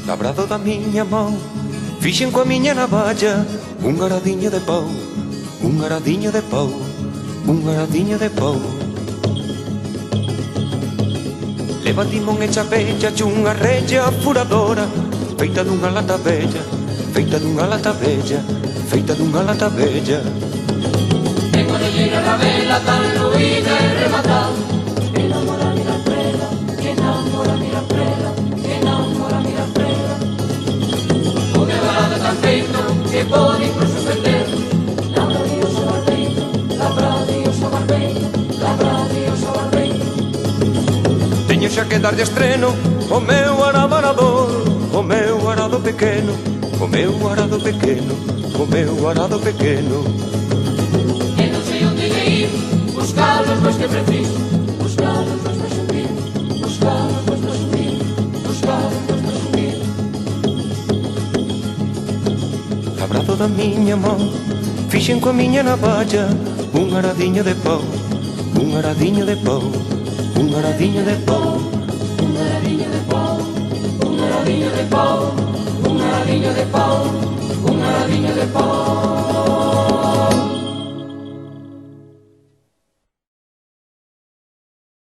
Labrado da miña mão, fixen coa miña navalla un aradiño de pau, un aradiño de pau, un aradiño de pau. Leva timón e chapella chunha rella furadora, feita dunha lata bella, feita dunha lata bella, feita dunha lata bella. Tengo de llegar a vela tan ruída e rematada, enamora mira prela, enamora mira prela, enamora mira prela. O meu arado tan feito que pode incluso perder. Labra Dios o barbeito, labra Dios o barbeito, labra Dios o barbeito. Teño xa que darlle estreno o meu arado arador, o meu arado pequeno, o meu arado pequeno, o meu arado pequeno. E non sei onde ir, buscar os bois que preciso, buscar os bois para subir, buscar os bois para subir, buscar os bois para subir. Labrado da miña mão, fixen coa miña navalla un aradiño de pau, un aradiño de pau, un aradiño de pau. Un aradiño de pau, un aradiño de pau, un aradiño de pau.